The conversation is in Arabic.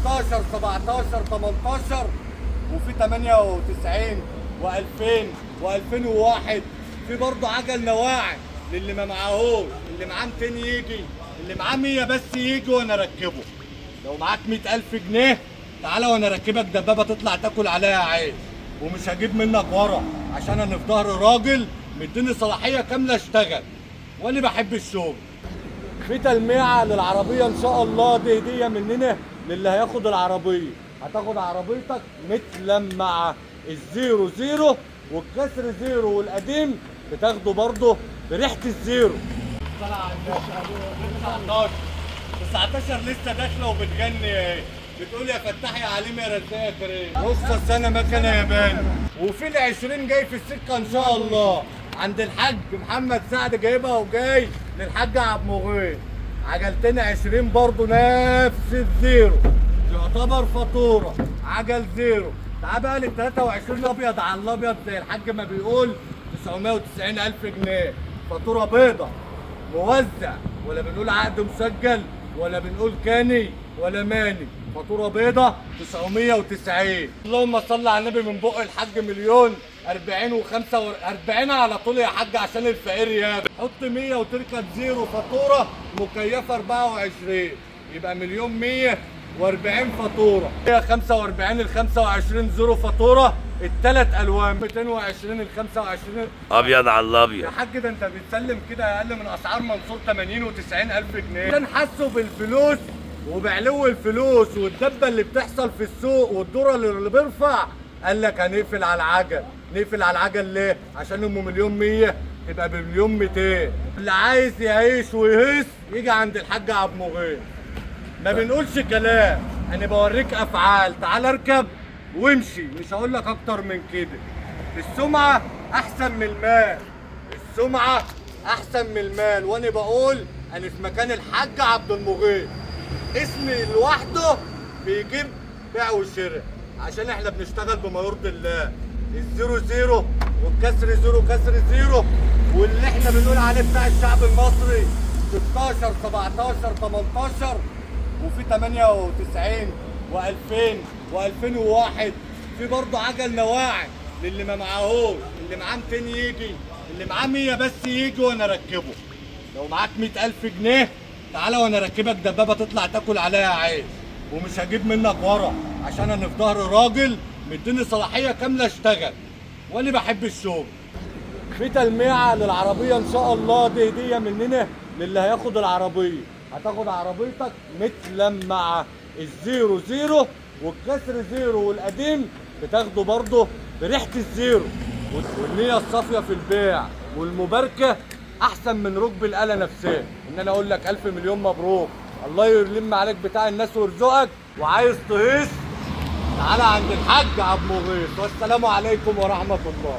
16 17 18 وفي 98 و2000 و2001. في برضه عجل نواعم للي ما معاهوش، اللي معاه 200 يجي، اللي معاه 100 بس يجي وانا اركبه. لو معاك 100,000 جنيه تعالى وانا اركبك دبابه تطلع تاكل عليها عيش، ومش هجيب منك ورا عشان انا في ظهر راجل مديني صلاحيه كامله اشتغل وانا بحب الشغل. في تلميعه للعربيه ان شاء الله، دي هديه مننا للي هياخد العربيه. هتاخد عربيتك متلمعه، الزيرو زيرو والكسر زيرو والقديم بتاخده برضه بريحه الزيرو. طلع على 19 لسه داخله وبتغني بتقول يا فتاح يا عليم يا رزاق يا كريم. نص السنه مكنه ياباني، وفي ال20 جاي في السكه ان شاء الله عند الحاج محمد سعد جايبها، وجاي للحاج عبد المغيث عجلتين 20 برضه نفس الزيرو، يعتبر فاتوره عجل زيرو. تعال بقى لل 23 الابيض على الابيض زي الحاج ما بيقول 990,000 جنيه، فاتوره بيضه موزع، ولا بنقول عقد مسجل ولا بنقول كاني ولا ماني، فاتوره بيضه 990. اللهم صل على النبي، من بق الحاج مليون 40 و45 على طول يا حاج عشان الفقير ياكل. حط 100 وتركب زيرو فاتوره مكيفه 24 يبقى مليون 140 فاتوره. 145 ال 25 زيرو فاتوره الثلاث الوان 220 ال 25 ابيض على الابيض. يا حاج ده انت بتسلم كده اقل من اسعار منصور 80 و90,000 جنيه. عشان حسوا بالفلوس وبعلو الفلوس والدبه اللي بتحصل في السوق والدولار اللي بيرفع، قال لك هنقفل على العجل. نقفل على العجل ليه؟ عشان ام مليون 100 تبقى بمليون 200. اللي عايز يعيش ويهيص يجي عند الحاج عبد المغيث. ما بنقولش كلام، انا بوريك افعال. تعال اركب وامشي، مش هقول لك اكتر من كده. السمعه احسن من المال، السمعه احسن من المال، وانا بقول انا في مكان الحاج عبد المغيث. اسمي لوحده بيجيب بيع وشراء، عشان احنا بنشتغل بما يرضي الله. الزيرو زيرو والكسر زيرو كسر زيرو، واللي احنا بنقول عليه بتاع الشعب المصري 16 17 18 وفي 98 و2000 و2001. في برضه عجل نواعم للي ما معاهوش، اللي معاه 200 يجي، اللي معاه 100 بس يجي وانا اركبه. لو معاك 100,000 جنيه تعالى وانا اركبك دبابه تطلع تاكل عليها عيش، ومش هجيب منك ورا عشان انا في ظهر راجل مديني صلاحيه كامله اشتغل وانا بحب الشغل. في تلميعه للعربيه ان شاء الله، دي هديه مننا للي هياخد العربيه. هتاخد عربيتك متلمعه، الزيرو زيرو والكسر زيرو والقديم بتاخده برضه بريحه الزيرو. والنيه الصافيه في البيع والمباركه احسن من ركب الاله نفسها. ان انا اقول لك 1000 مليون مبروك، الله يلم عليك بتاع الناس ويرزقك. وعايز تهيص تعالى عند الحاج عبد المغيث. والسلام عليكم ورحمه الله.